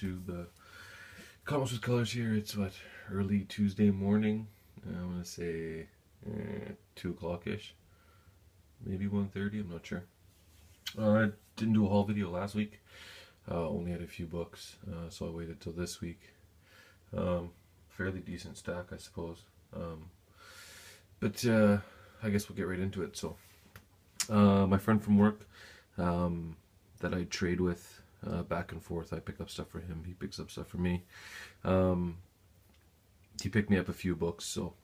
YouTube. Comics with Colors here. It's what, early Tuesday morning. I want to say 2 o'clock-ish. Maybe 1:30, I'm not sure. I didn't do a haul video last week. Only had a few books, so I waited till this week. Fairly decent stack, I suppose. But I guess we'll get right into it. So, my friend from work that I trade with back and forth, I pick up stuff for him, he picks up stuff for me. He picked me up a few books, so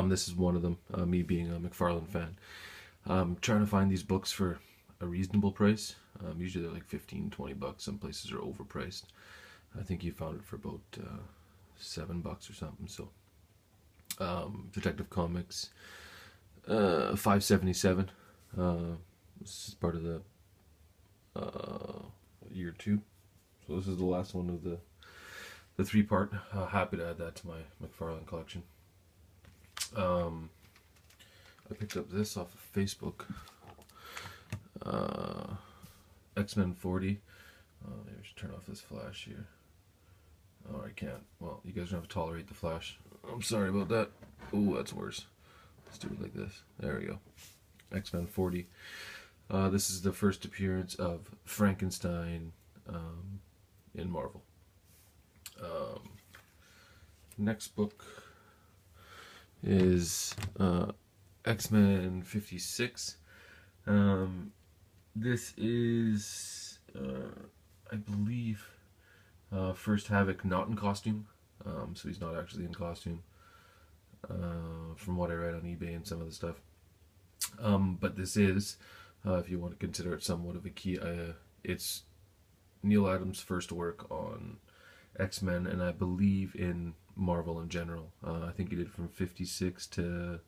this is one of them, me being a McFarlane fan. Trying to find these books for a reasonable price. Usually they're like $15-20. Some places are overpriced. I think you found it for about $7 or something. So Detective Comics, $5.77. This is part of the year 2. So this is the last one of the 3-part. Happy to add that to my McFarlane collection. I picked up this off of Facebook. X-Men 40. Maybe I should turn off this flash here. Oh, I can't. Well, you guys don't have to tolerate the flash. I'm sorry about that. Oh, that's worse. Let's do it like this. There we go. X-Men 40. This is the first appearance of Frankenstein in Marvel. Next book is X-Men 56. This is, I believe, first Havoc not in costume. So he's not actually in costume, from what I read on eBay and some of the stuff. But this is, if you want to consider it somewhat of a key, it's Neal Adams' first work on X-Men, and I believe in Marvel in general. I think he did from 56 to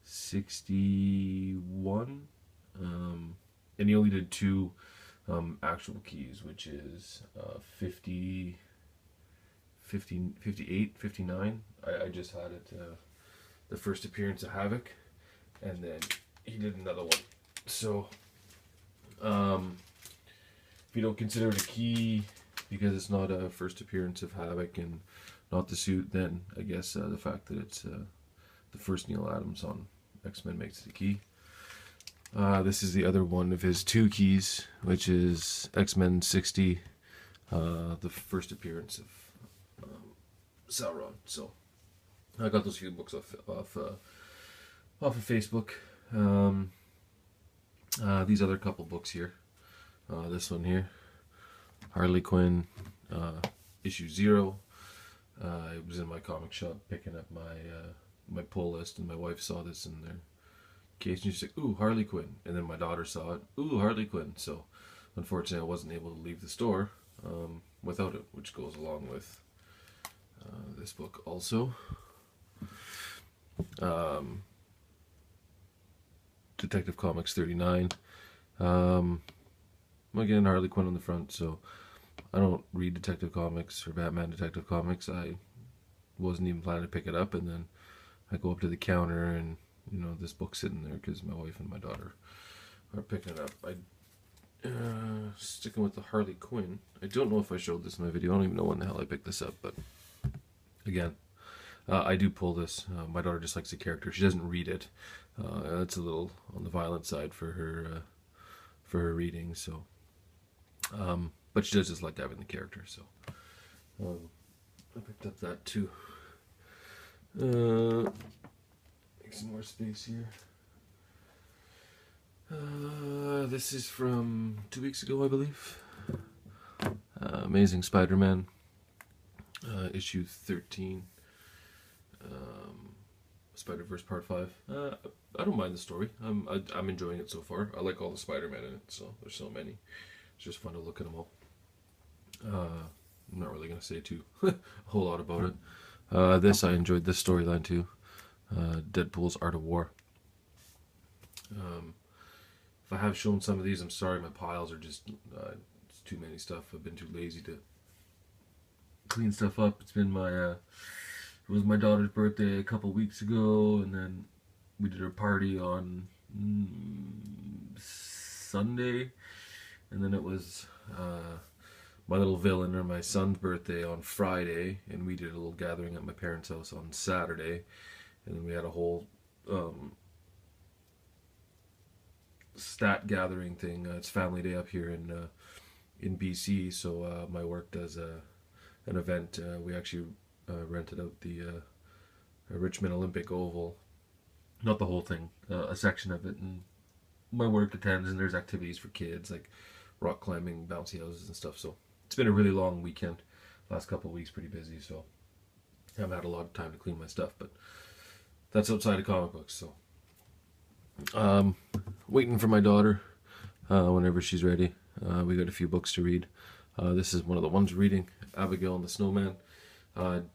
61. And he only did 2 actual keys, which is 50, 58, 59. I just had it, the first appearance of Havoc, and then he did another one. So, if you don't consider it a key because it's not a first appearance of Havoc and not the suit, then I guess the fact that it's the first Neal Adams on X-Men makes it a key. This is the other one of his 2 keys, which is X-Men 60, the first appearance of Sauron. So I got those few books off of Facebook. These other couple books here. This one here, Harley Quinn, issue 0. I was in my comic shop picking up my pull list, and my wife saw this in there. And she's like, "Ooh, Harley Quinn," and then my daughter saw it. "Ooh, Harley Quinn." So, unfortunately, I wasn't able to leave the store without it, which goes along with this book also. Detective Comics 39. Again, Harley Quinn on the front. So, I don't read Detective Comics or Batman Detective Comics. I wasn't even planning to pick it up, and then I go up to the counter and, you know, this book's sitting there because my wife and my daughter are picking it up. Sticking with the Harley Quinn. I don't know if I showed this in my video. I don't even know when the hell I picked this up, but again, I do pull this. My daughter just likes the character. She doesn't read it. That's a little on the violent side for her reading. So, but she does just like having the character. So, I picked up that too. Make some more space here. This is from 2 weeks ago, I believe. Amazing Spider-Man, issue 13. Spider-Verse Part 5. I don't mind the story. I'm enjoying it so far. I like all the Spider-Man in it, so there's so many. It's just fun to look at them all. I'm not really going to say a whole lot about it. I enjoyed this storyline too. Deadpool's Art of War. If I have shown some of these, I'm sorry, my piles are just, it's too many stuff. I've been too lazy to clean stuff up. It's been it was my daughter's birthday a couple weeks ago, and then we did her party on Sunday, and then it was my little villain or my son's birthday on Friday, and we did a little gathering at my parents' house on Saturday, and then we had a whole stat gathering thing. It's family day up here in BC, so my work does an event. We actually rented out the Richmond Olympic Oval, not the whole thing, a section of it, and my work attends, and there's activities for kids like rock climbing, bouncy houses, and stuff. So it's been a really long weekend. Last couple of weeks, pretty busy, so I haven't had a lot of time to clean my stuff. But that's outside of comic books. So waiting for my daughter whenever she's ready. We got a few books to read. This is one of the ones reading, Abigail and the Snowman.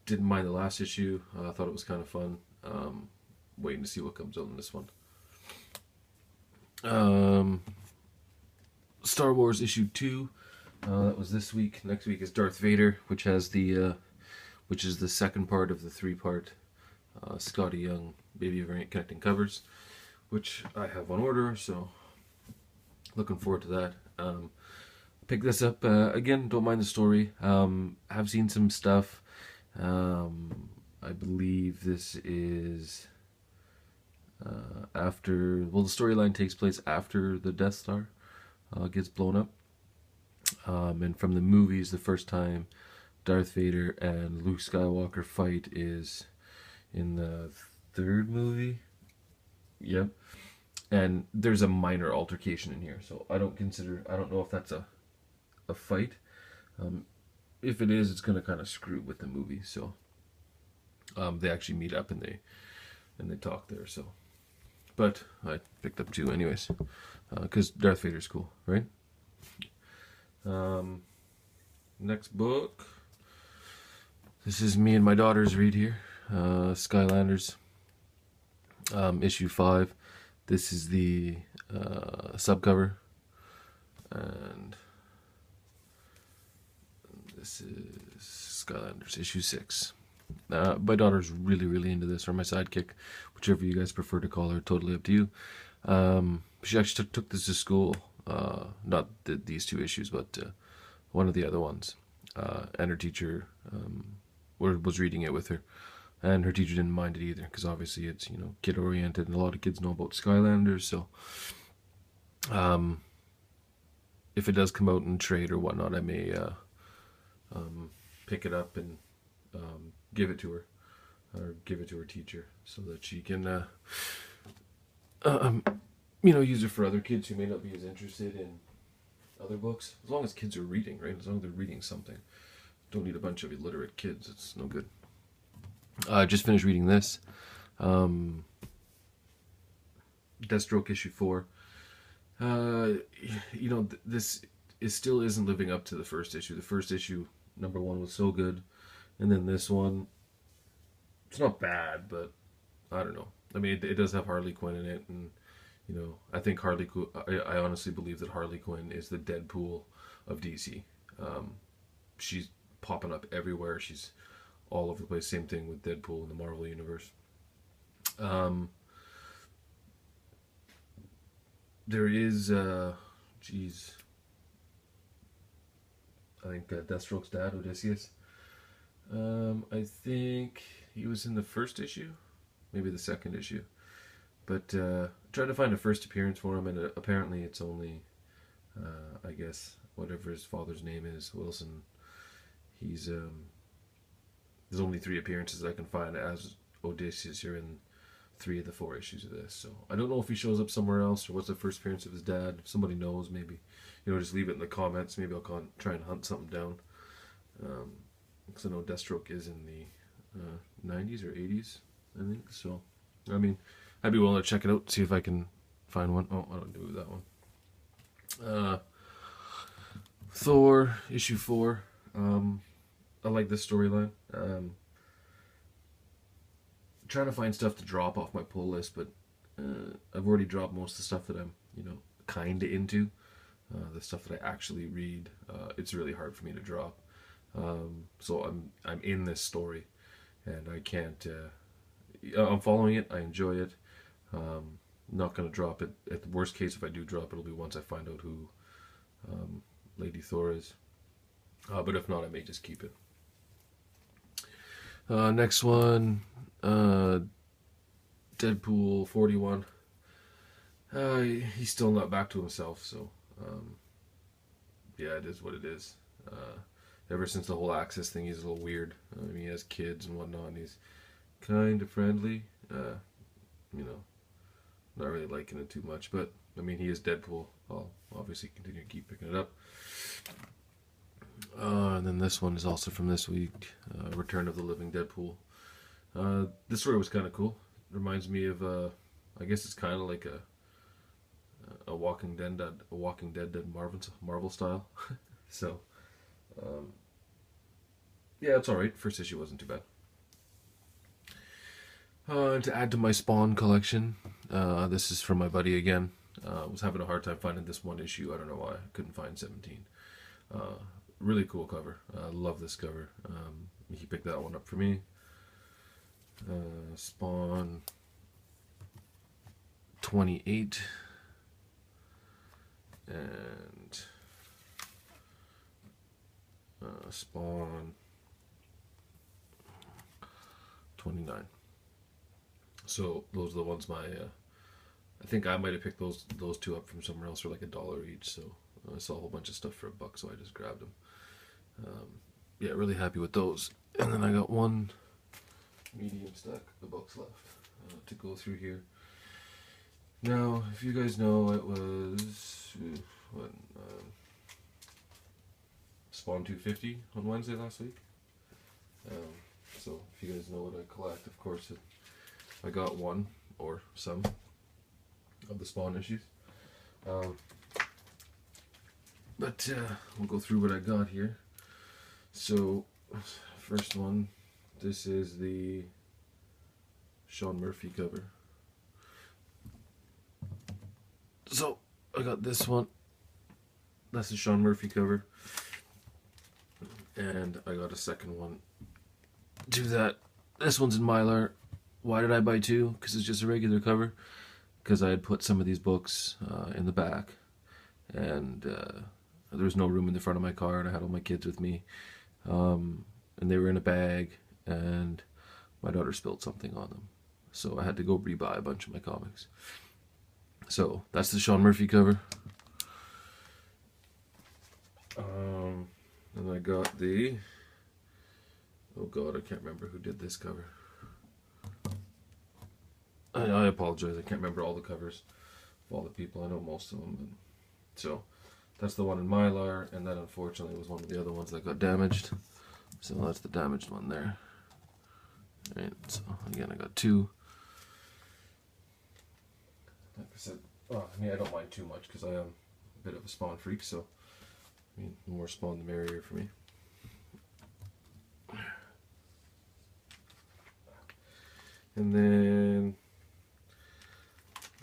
Didn't mind the last issue. I thought it was kind of fun. Waiting to see what comes out in this one. Star Wars issue 2. That was this week. Next week is Darth Vader, which has which is the second part of the 3-part Scotty Young Baby variant connecting covers, which I have on order. So looking forward to that. Pick this up again. Don't mind the story. Have seen some stuff. I believe this is after. Well, the storyline takes place after the Death Star gets blown up. And from the movies, the first time Darth Vader and Luke Skywalker fight is in the 3rd movie. Yep. And there's a minor altercation in here, so I don't know if that's a fight. If it is, it's going to kind of screw with the movie. So they actually meet up and they talk there. So, but I picked up 2 anyways, because Darth Vader's cool, right? Next book. This is me and my daughter's read here. Skylanders. Issue 5. This is the subcover, and this is Skylanders issue 6. My daughter's really into this, or my sidekick, whichever you guys prefer to call her. Totally up to you. She actually took this to school. Not these 2 issues, but one of the other ones. And her teacher was reading it with her. And her teacher didn't mind it either, because obviously it's, kid oriented, and a lot of kids know about Skylanders. So, if it does come out in trade or whatnot, I may pick it up and give it to her, or give it to her teacher, so that she can, use it for other kids who may not be as interested in other books. As long as kids are reading, right? As long as they're reading something. Don't need a bunch of illiterate kids. It's no good. I just finished reading this. Deathstroke issue 4. This still isn't living up to the first issue. The first issue, number 1, was so good. And then this one, it's not bad, but I don't know. I mean, it does have Harley Quinn in it, and I think I honestly believe that Harley Quinn is the Deadpool of DC. She's popping up everywhere. She's all over the place. Same thing with Deadpool in the Marvel Universe. There is, I think Deathstroke's dad, Odysseus. I think he was in the first issue, maybe the second issue. But tried to find a first appearance for him, and apparently it's only, I guess, whatever his father's name is, Wilson. There's only 3 appearances I can find as Odysseus here in 3 of the 4 issues of this. So I don't know if he shows up somewhere else, or what's the first appearance of his dad. If somebody knows, maybe, just leave it in the comments. Maybe I'll try and hunt something down. Because I know Deathstroke is in the 90s or 80s, I think. So, I mean, I'd be willing to check it out, see if I can find one. Oh, I don't do that one. Thor, issue 4. I like this storyline. Trying to find stuff to drop off my pull list, but I've already dropped most of the stuff that I'm, kind of into. The stuff that I actually read, it's really hard for me to drop. So I'm in this story, and I can't. I'm following it. I enjoy it. Not gonna drop it. At the worst case, if I do drop it, it'll be once I find out who Lady Thor is. But if not, I may just keep it. Next one, Deadpool 41. He's still not back to himself, so yeah, it is what it is. Ever since the whole Access thing, he's a little weird. I mean, he has kids and whatnot, and he's kind of friendly. You know, not really liking it too much, but I mean, he is Deadpool. I'll obviously continue to keep picking it up. And then this one is also from this week, Return of the Living Deadpool. This story was kind of cool. It reminds me of, I guess it's kind of like a Walking Dead, Marvel style. So, yeah, it's all right. First issue wasn't too bad. To add to my Spawn collection, this is from my buddy again. I was having a hard time finding this one issue. I don't know why. I couldn't find 17. Really cool cover. I love this cover. He picked that one up for me. Spawn 28 and Spawn 29. So those are the ones I think I might have picked those two up from somewhere else for like $1 each. So I saw a whole bunch of stuff for $1, so I just grabbed them. Yeah, really happy with those. And then I got one medium stack of books left to go through here. Now, if you guys know, it was Spawn 250 on Wednesday last week. So if you guys know what I collect, of course, I got one or some of the Spawn issues. But we'll go through what I got here. So, first one, this is the Sean Murphy cover. So, I got this one. That's the Sean Murphy cover. And I got a second one to that. This one's in Mylar. Why did I buy two? Because it's just a regular cover. Because I had put some of these books in the back. And there was no room in the front of my car, and I had all my kids with me. And they were in a bag, and my daughter spilled something on them. So I had to go rebuy a bunch of my comics. So that's the Sean Murphy cover. And I got the... Oh God, I can't remember who did this cover. I apologize, I can't remember all the covers of all the people. I know most of them. But... So... That's the one in Mylar, and that unfortunately was one of the other ones that got damaged. So that's the damaged one there. Right, so again, I got two. Like I said, I mean, I don't mind too much because I am a bit of a Spawn freak, so I mean, the more Spawn, the merrier for me. And then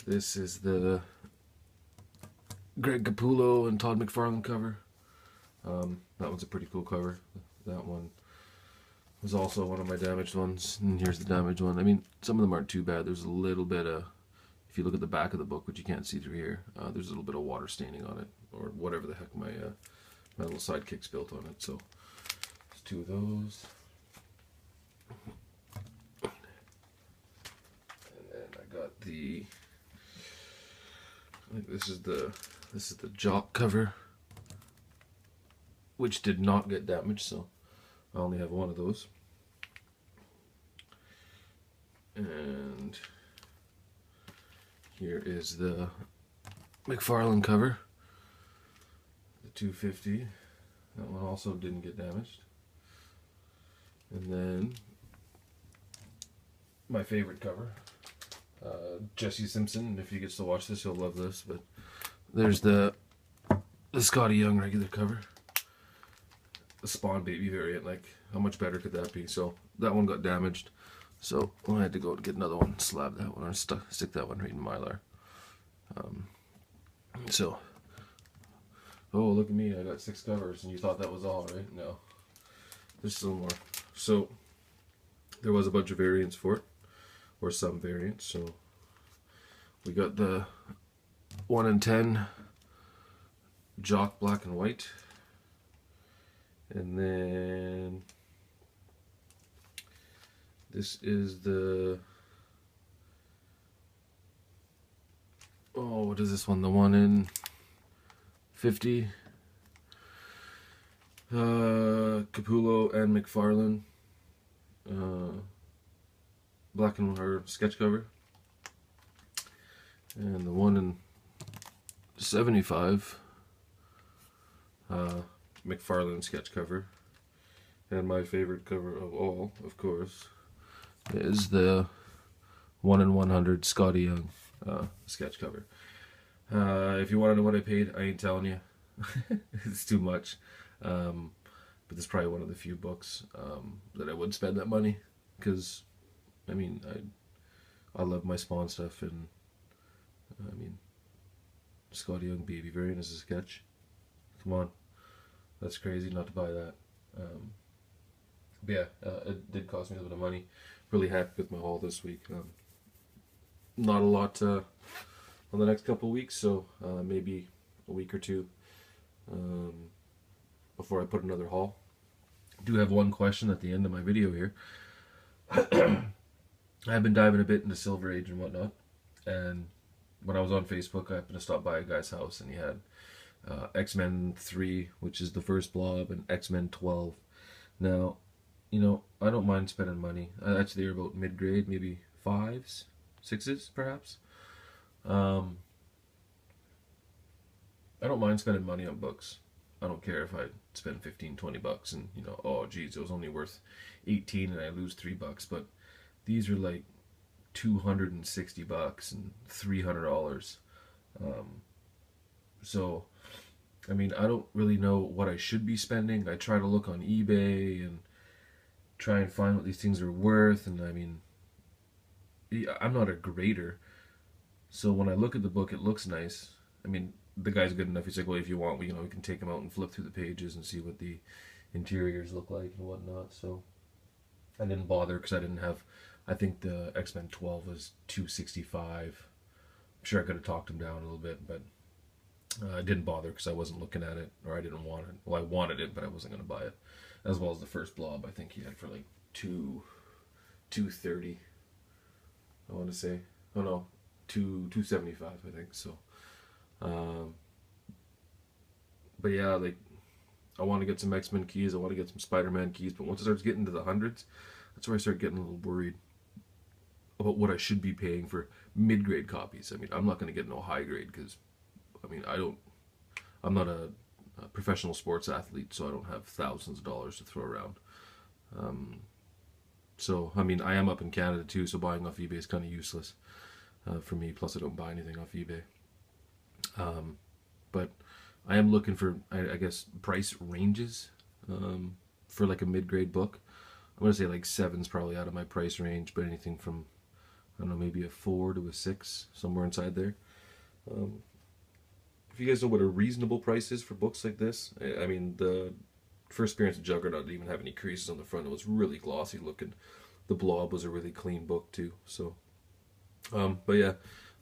this is the Greg Capullo and Todd McFarlane cover. That one's a pretty cool cover. That one was also one of my damaged ones. And here's the damaged one. I mean, some of them aren't too bad. There's a little bit of, if you look at the back of the book, which you can't see through here, there's a little bit of water staining on it, or whatever the heck my little sidekick spilled on it. So there's two of those. And then I got the, I think this is the Jock cover, which did not get damaged, so I only have one of those. And here is the McFarlane cover, the 250. That one also didn't get damaged. And then my favorite cover, Jesse Simpson. If he gets to watch this, he'll love this. But there's the Scotty Young regular cover, the Spawn Baby variant. Like, how much better could that be? So that one got damaged, so I had to go and get another one, slab that one, or stick that one right in Mylar. So, oh, look at me, I got 6 covers, and you thought that was all, right? No, there's still more. So there was a bunch of variants for it, or some variants. So we got the 1 in 10 Jock black and white, And then this is the, oh, what is this one? The one in 50. Capullo and McFarlane. Black and white sketch cover. And the one in 75. McFarlane sketch cover. And my favorite cover of all, of course, is the 1 in 100 Scotty Young sketch cover. If you want to know what I paid, I ain't telling you. It's too much. But this is probably one of the few books that I would spend that money, because I mean, I love my Spawn stuff, and I mean, Scotty Young Baby Variant is a sketch. Come on, that's crazy not to buy that. But yeah, it did cost me a little bit of money. Really happy with my haul this week. Not a lot on the next couple of weeks, so maybe a week or two before I put another haul. I do have one question at the end of my video here. I've been diving a bit into Silver Age and whatnot, and when I was on Facebook, I happened to stop by a guy's house, and he had X-Men 3, which is the first Blob, and X-Men 12. Now, you know, I don't mind spending money. Actually, they're about mid-grade, maybe 5s, 6s, perhaps. I don't mind spending money on books. I don't care if I spend 15, 20 bucks and, you know, oh geez, it was only worth 18 and I lose $3, but these are like 260 bucks and $300. So, I mean, I don't really know what I should be spending. I try to look on eBay and try and find what these things are worth, and I mean, I'm not a grader, so when I look at the book, it looks nice. I mean, the guy's good enough. He's like, well, if you want, you know, we can take them out and flip through the pages and see what the interiors look like and whatnot. So I didn't bother because I didn't have. I think the X-Men 12 was $265. I'm sure I could have talked him down a little bit, but I didn't bother because I wasn't looking at it, or I didn't want it. Well, I wanted it, but I wasn't going to buy it. As well as the first Blob, I think he had for like $230. I want to say, oh no, $275. I think so. But yeah, like, I want to get some X-Men keys. I want to get some Spider-Man keys. But once it starts getting to the hundreds, that's where I start getting a little worried about what I should be paying for mid-grade copies. I mean, I'm not going to get no high grade because, I mean, I'm not a professional sports athlete, so I don't have thousands of dollars to throw around. So, I mean, I am up in Canada too, so buying off eBay is kind of useless for me. Plus, I don't buy anything off eBay. But I am looking for, I guess, price ranges for like a mid-grade book. I'm going to say like 7's probably out of my price range, but anything from, I don't know, maybe a 4 to a 6, somewhere inside there. If you guys know what a reasonable price is for books like this, I mean, the first appearance of Juggernaut didn't even have any creases on the front. It was really glossy looking. The Blob was a really clean book too. So, but yeah,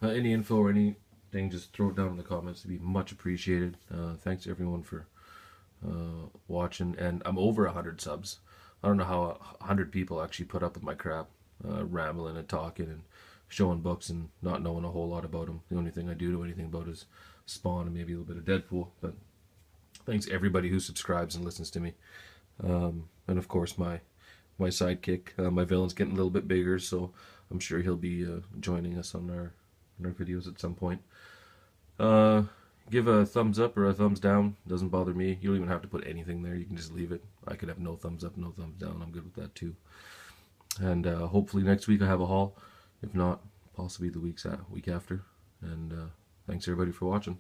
any info or anything, just throw it down in the comments. It'd be much appreciated. Thanks everyone for watching, and I'm over 100 subs. I don't know how 100 people actually put up with my crap, rambling and talking and showing books and not knowing a whole lot about them. The only thing I do know anything about is Spawn and maybe a little bit of Deadpool. But thanks everybody who subscribes and listens to me. And of course my sidekick, my villain's getting a little bit bigger, so I'm sure he'll be joining us on our videos at some point. Give a thumbs up or a thumbs down. Doesn't bother me. You don't even have to put anything there. You can just leave it. I could have no thumbs up, no thumbs down. I'm good with that too. And hopefully next week I have a haul. If not, possibly the week after. And thanks everybody for watching.